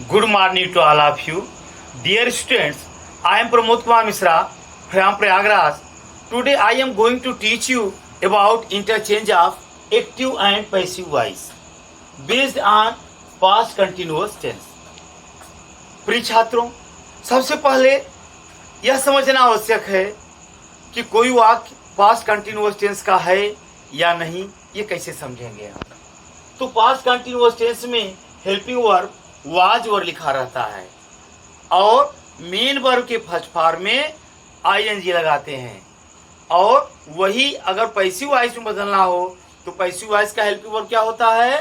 Good morning to all of you. Dear students, I am Pramod Kumar Misra from Prayagraj. Today I am going to teach you about interchange of active and passive voice based on past continuous tense. प्रिय छात्रों, सबसे पहले यह समझना आवश्यक है कि कोई वाक्य पास्ट कंटिन्यूअस टेंस का है या नहीं, ये कैसे समझेंगे हम। तो पास्ट कंटिन्यूअस टेंस में हेल्पिंग वर्ब वाज वर्ब लिखा रहता है और मेन वर्ब के फर्स्ट फॉर्म में आईएनजी लगाते हैं। और वही अगर पैसिव वॉइस में बदलना हो तो पैसिव वॉइस का हेल्पिंग वर्ब क्या होता है?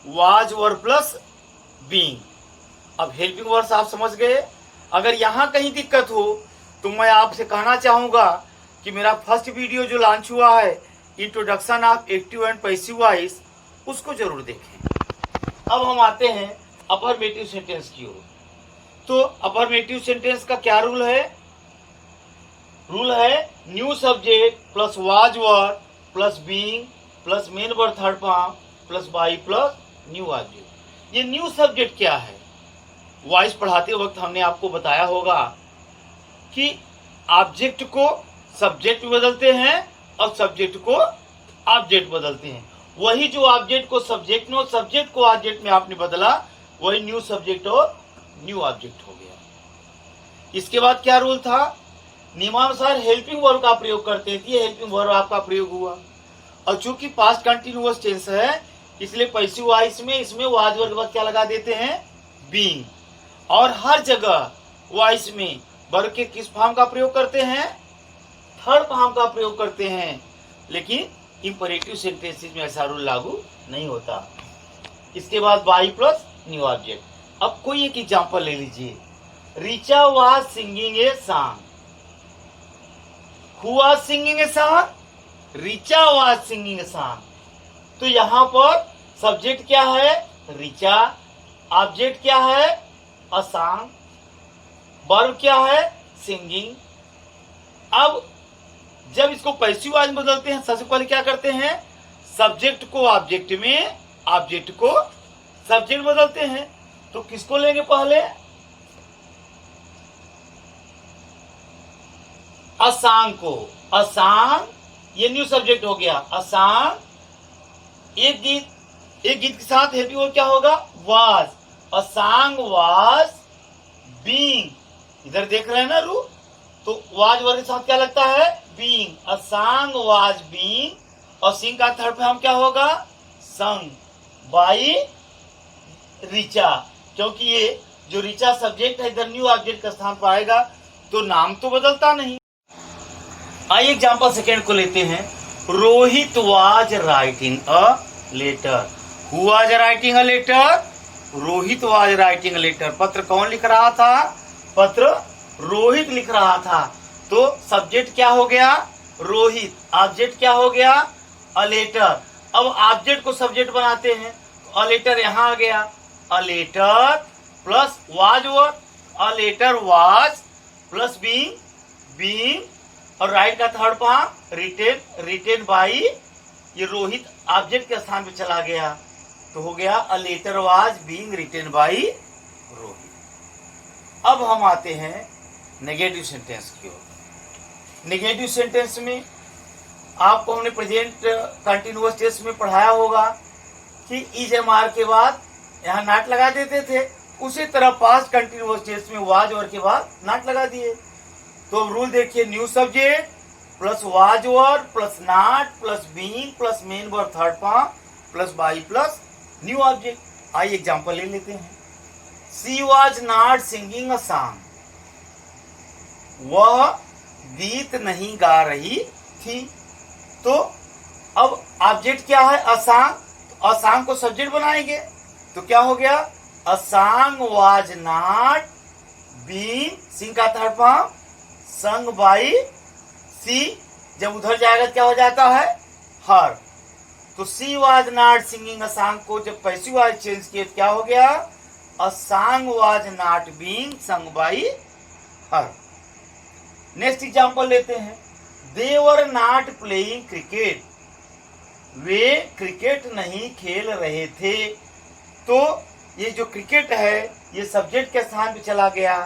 Was verb plus being. अब हेल्पिंग वर्ब्स आप समझ गए। अगर यहाँ कहीं दिक्कत हो तो मैं आपसे कहना चाहूँगा कि मेरा फर्स्ट वीडियो जो लॉन्च हुआ है introduction of active and passive voice, उसको जरूर देखें। अब हम आते हैं अफर्मेटिव सेंटेंस की ओर। तो अफर्मेटिव सेंटेंस का क्या रूल है? रूल है new subject plus was verb plus being plus main verb third form plus by plus new object. ये न्यू सब्जेक्ट क्या है? वॉइस पढ़ाते वक्त हमने आपको बताया होगा कि ऑब्जेक्ट को सब्जेक्ट बदलते हैं और सब्जेक्ट को ऑब्जेक्ट बदलते हैं। वही जो ऑब्जेक्ट को सब्जेक्ट में और सब्जेक्ट को ऑब्जेक्ट में आपने बदला, वही न्यू सब्जेक्ट और न्यू ऑब्जेक्ट हो गया। इसके बाद क्या रूल था? नियमानुसार हेल्पिंग वर्ब का प्रयोग करते थे, हेल्पिंग वर्ब आपका प्रयोग हुआ। और चूंकि पास्ट कंटिन्यूअस टेंस है इसलिए पैसिव वॉइस में इसमें वाज वर्ब के बाद क्या लगा देते हैं? बीइंग। और हर जगह वॉइस में वर्ब के किस फॉर्म का प्रयोग करते हैं? थर्ड फॉर्म का प्रयोग करते हैं। लेकिन इंपरेटिव सेंटेंसेस में ऐसा रूल लागू नहीं होता। इसके बाद बाई प्लस न्यू ऑब्जेक्ट। अब कोई एक एग्जांपल ले लीजिए। Richa was singing a song. Who was singing a song? Richa was singing a song. तो यहां पर सब्जेक्ट क्या है? रिचा। ऑब्जेक्ट क्या है? A song. वर्ब क्या है? सिंगिंग। अब जब इसको पैसिव वॉइस में बदलते हैं, सबसे पहले क्या करते हैं? सब्जेक्ट को ऑब्जेक्ट में, ऑब्जेक्ट को सब्जेक्ट बदलते हैं। तो किसको लेंगे पहले? असांग को। असांग ये न्यू सब्जेक्ट हो गया। असांग एक गीत के साथ हेल्पिंग वर्ब क्या होगा? वाज। A song was being. इधर देख रहे हैं ना रू? तो वाज वर्ब के साथ क्या लगता है? Being. A song was being. और सिंग का थर्ड फॉर्म क्या होगा? संग बाई रिचा। क्योंकि ये जो रिचा सब्जेक्ट है इधर न्यू ऑब्जेक्ट का स्थान पाएगा तो नाम तो बदलता नहीं। आइए एग्जांपल सेकेंड को लेते हैं। Rohit was writing a letter. Who was writing a letter? Rohit was writing a letter. पत्र कौन लिख रहा था? पत्र रोहित लिख रहा था। तो सब्जेक्ट क्या हो गया? रोहित। ऑब्जेक्ट क्या हो गया? A letter. अब ऑब्जेक्ट को सब्जेक्ट बनाते हैं। अ लेटर यहां आ गया। A letter plus was verb. A letter was plus being, being और राइट का third form written, written by. ये रोहित ऑब्जेक्ट के स्थान पे चला गया तो हो गया a letter was being written by Rohit. अब हम आते हैं नेगेटिव सेंटेंस की ओर। नेगेटिव सेंटेंस में आपको हमने प्रेजेंट कंटिन्यूअस टेंस में पढ़ाया होगा कि इज एम आर के बाद यहाँ नॉट लगा देते थे। उसी तरह पास्ट कंटिन्यूअस टेंस में वाज वर्ब के बाद नॉट लगा दिए। तो अब रूल देखिए, new subject plus was verb plus not plus being plus main verb third form plus by plus new object. आइए एग्जांपल ले लेते हैं। She was not singing a song. वह गीत नहीं गा रही थी। तो अब ऑब्जेक्ट क्या है? असांग। तो असांग को सब्जेक्ट बनाएंगे तो क्या हो गया? असांग वाज नॉट बीइंग, सिंग का थर्ड फॉर्म संग बाई सी। जब उधर जाएगा क्या हो जाता है? हर। तो she was not singing a song को जब पैसिव वॉइस चेंज किए तो क्या हो गया? A song was not being sung by her. Next example लेते हैं। They were not playing cricket. वे क्रिकेट नहीं खेल रहे थे। तो ये जो क्रिकेट है ये सब्जेक्ट के स्थान पे चला गया,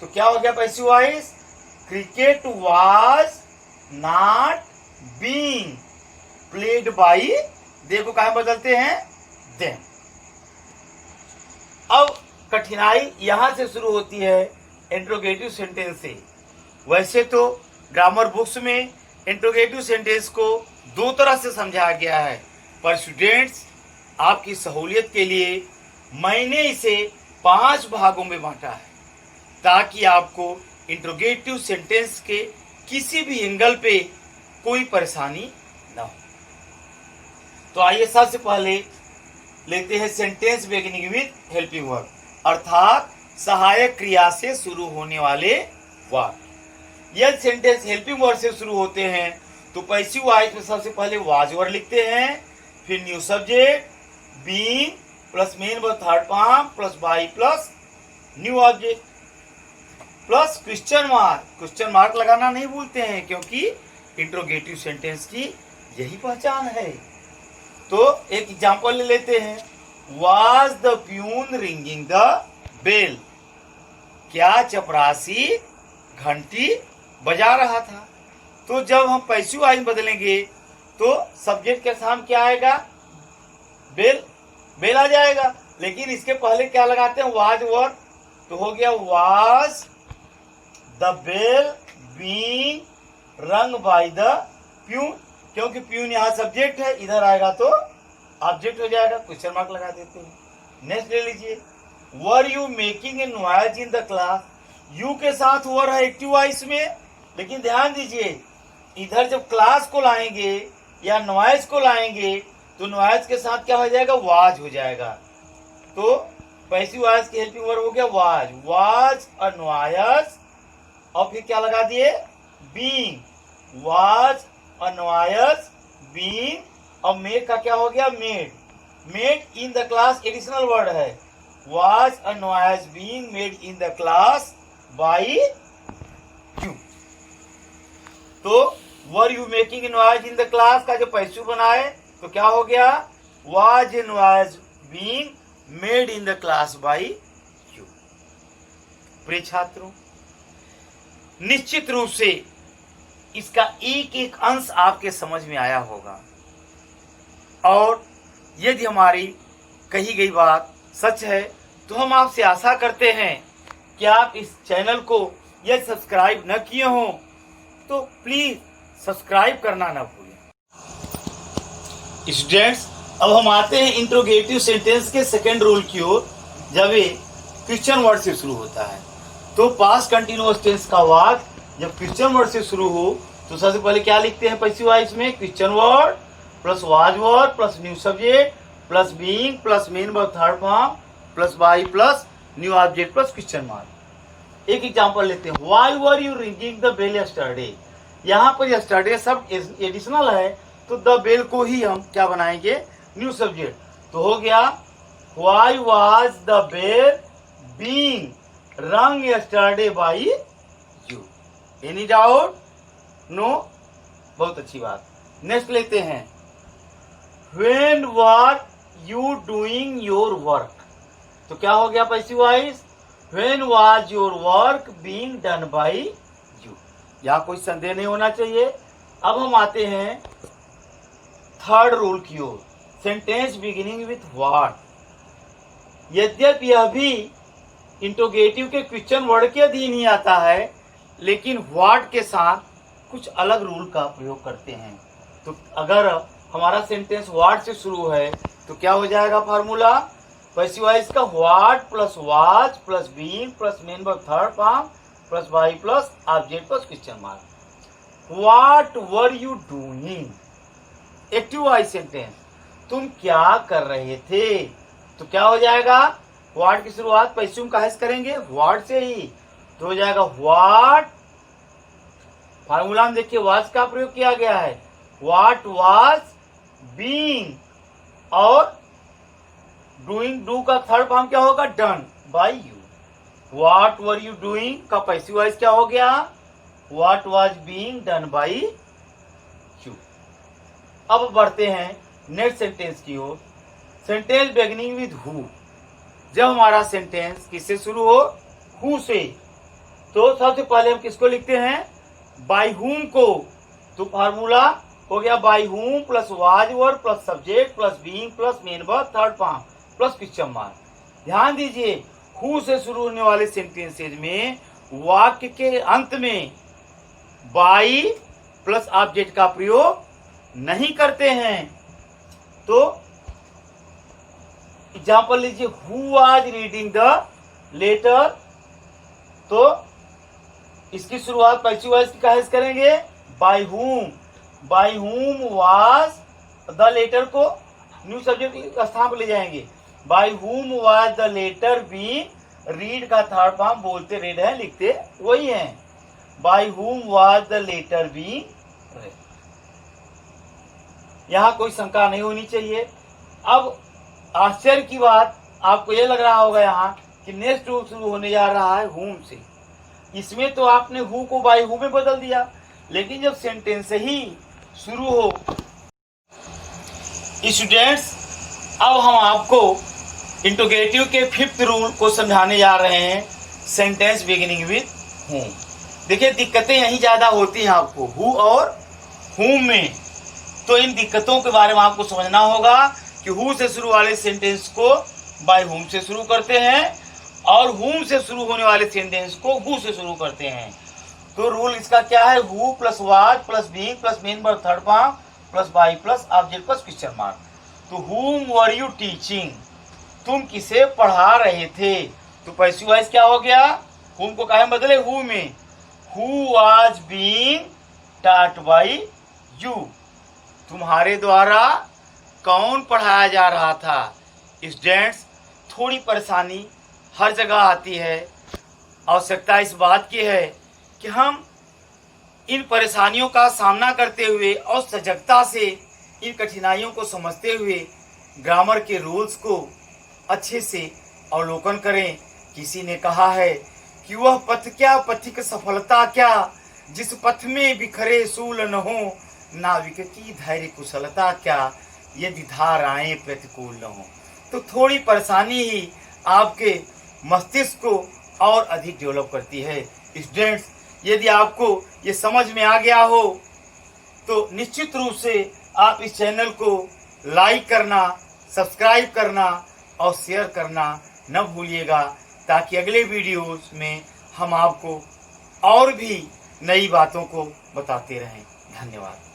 तो क्या हो गया passive voice? Cricket was not being played by, देखो कहाँ बदलते हैं, देम। अब कठिनाई यहां से शुरू होती है इंट्रोगेटिव सेंटेंस से। वैसे तो ग्रामर बुक्स में इंट्रोगेटिव सेंटेंस को दो तरह से समझाया गया है, पर स्टूडेंट्स आपकी सहूलियत के लिए मैंने इसे 5 भागों में बांटा है, ताकि आपको इंट्रोगेटिव सेंटेंस के किसी भी एंगल पे कोई परेशानी ना हो। तो आइए सबसे पहले लेते हैं sentence beginning with helping verb, अर्थात सहायक क्रिया से शुरू होने वाले वाक्य। यदि सेंटेंस हेल्पिंग वर्ब से शुरू होते हैं तो पैसिव वॉइस में सबसे पहले वाज वर्ड लिखते हैं, फिर new subject, being plus main verb third form plus by plus new object plus question mark. Question mark लगाना नहीं भूलते हैं, क्योंकि इंट्रोगेटिव सेंटेंस की यही पहचान है। तो एक एग्जांपल ले लेते हैं, was the peon ringing the bell, क्या चपरासी घंटी बजा रहा था। तो जब हम पैसिव वॉइस बदलेंगे तो सब्जेक्ट के सामने क्या आएगा, बेल, बेल आ जाएगा, लेकिन इसके पहले क्या लगाते हैं, वाज वर्ड, तो हो गया वाज द बेल बीइंग रंग बाय द प्यून, क्योंकि प्यून यहाँ सब्जेक्ट है, इधर आएगा तो ऑब्जेक्ट हो जाएगा, क्वेश्चन मार्क लगा देते हैं। नेक्स्ट ले लीजिए, वर you making a noise in the class, you के साथ वर है एक्टिव वॉइस में, लेकिन ध्यान दीजिए इधर जब क्लास को लाएंगे या नॉइज को लाएंगे तो नॉइज के साथ क्या हो जाएगा, वाज हो जाएगा। तो पैसिव वॉइस की हेल्पिंग वर्ब हो गया वाज, वाज अ नॉइज, और फिर क्या लगा दिए, being, was a noise being, और मेड का क्या हो गया, made, made in the class additional word है, was a noise being made in the class by you. तो were you making a noise in the class का जो passive बनाए तो क्या हो गया, was a noise being made in the class by you. प्रिय छात्रों, निश्चित रूप से इसका एक एक अंश आपके समझ में आया होगा, और यदि हमारी कही गई बात सच है तो हम आपसे आशा करते हैं कि आप इस चैनल को यदि सब्सक्राइब न किए हों तो प्लीज सब्सक्राइब करना न भूलें। स्टूडेंट्स, अब हम आते हैं इंट्रोगेटिव सेंटेंस के सेकेंड रूल की ओर, जब ये क्वेश्चन वर्ड से शुरू होता है। तो पास्ट कंटिन्यूअस टेंस का वाक्य जब क्वेश्चन वर्ड से शुरू हो तो सबसे पहले क्या लिखते हैं पैसिव वॉइस में, question word plus was word plus new subject plus being plus main verb third form plus by plus new object plus question mark. एक एग्जांपल लेते हैं, why were you ringing the bell yesterday, यहाँ पर yesterday सब additional है, तो the bell को ही हम क्या बनाएंगे, न्यू सब्जेक्ट, तो हो गया why was the bell being rung yesterday by you. Any doubt? No? बहुत अच्छी बात। नेक्स्ट लेते हैं, when were you doing your work, तो क्या हो गया passive voice, when was your work being done by you. यहाँ कोई संदेह नहीं होना चाहिए। अब हम आते हैं थर्ड रूल की ओर, सेंटेंस बिगिनिंग विथ व्हाट। यद्यपि यह भी इंट्रोगेटिव के क्वेश्चन वर्ड के अधीन ही आता है, लेकिन व्हाट के साथ कुछ अलग रूल का प्रयोग करते हैं। तो अगर हमारा सेंटेंस व्हाट से शुरू है तो क्या हो जाएगा फार्मूला, पैसिव वॉइस का what plus was plus being plus main verb third form plus by plus object plus question mark. What were you doing, active voice sentence, तुम क्या कर रहे थे, तो क्या हो जाएगा, व्हाट की शुरुआत पैसिव का हैस करेंगे व्हाट से ही, तो हो जाएगा व्हाट, फार्मूला में देखिए वाज का प्रयोग किया गया है, व्हाट वाज बीइंग, और डूइंग, डू का थर्ड फॉर्म क्या होगा, done by you. What were you doing का पैसिव वॉइस क्या हो गया, what was being done by you. अब बढ़ते हैं नेक्स्ट सेंटेंस की ओर, सेंटेंस बिगिनिंग विद हु। जब हमारा सेंटेंस किससे शुरू हो, हु से, तो सबसे पहले हम किसको लिखते हैं, बाय हुम को। तो फार्मूला हो गया by whom plus was verb plus subject plus being plus main verb third form plus question mark. ध्यान दीजिए, हु से शुरू होने वाले सेंटेंसेज में वाक्य के अंत में बाई प्लस ऑब्जेक्ट का प्रयोग नहीं करते हैं। तो एग्जाम्पल लीजिए, who was reading the letter, तो इसकी शुरुआत पैसिव वॉइस की कहाँ से करेंगे, by whom was the letter को न्यू सब्जेक्ट स्थान पर ले जाएंगे। By whom was the letter be, read का थर्ड फॉर्म बोलते रेड है, लिखते वही है, by whom was the letter be read. यहां कोई शंका नहीं होनी चाहिए। अब आश्चर्य की बात आपको यह लग रहा होगा यहाँ कि नेक्स्ट रूल शुरू होने जा रहा है हुम से। इसमें तो आपने हु को बाय हु में बदल दिया, लेकिन जब सेंटेंस ही शुरू हो। स्टूडेंट्स, अब हम आपको इंट्रोगेटिव के 5th रूल को समझाने जा रहे हैं, सेंटेंस बिगिनिंग विथ हुम। देखिए, दिक्कतें यही ज्यादा होती हैं आपको हु और हुम में, तो इन दिक्कतों के बारे में आपको समझना होगा कि हु से शुरू वाले सेंटेंस को बाय हुम से शुरू करते हैं और हुम से शुरू होने वाले सेंटेंस को हु से शुरू करते हैं। तो रूल इसका क्या है, who plus was plus being plus main verb third form plus by plus object plus question mark. तो हुम वर यू टीचिंग, तुम किसे पढ़ा रहे थे। तो पैसिव वॉइस क्या हो गया, हुम को काहे बदले हु में, who was being taught by you, तुम्हारे द्वारा कौन पढ़ाया जा रहा था। स्टूडेंट्स, थोड़ी परेशानी हर जगह आती है। आवश्यकता इस बात की है कि हम इन परेशानियों का सामना करते हुए और सजगता से इन कठिनाइयों को समझते हुए ग्रामर के रूल्स को अच्छे से अवलोकन करें। किसी ने कहा है कि वह पथ क्या, पथिक सफलता क्या, जिस पथ में बिखरे सूल न हो, नाविक की धैर्य कुशलता क्या, यदि धाराएं प्रतिकूल न हो। तो थोड़ी परेशानी ही आपके मस्तिष्क को और अधिक डेवलप करती है। स्टूडेंट्स, यदि आपको ये समझ में आ गया हो तो निश्चित रूप से आप इस चैनल को लाइक करना, सब्सक्राइब करना और शेयर करना न भूलिएगा, ताकि अगले वीडियोस में हम आपको और भी नई बातों को बताते रहें। धन्यवाद।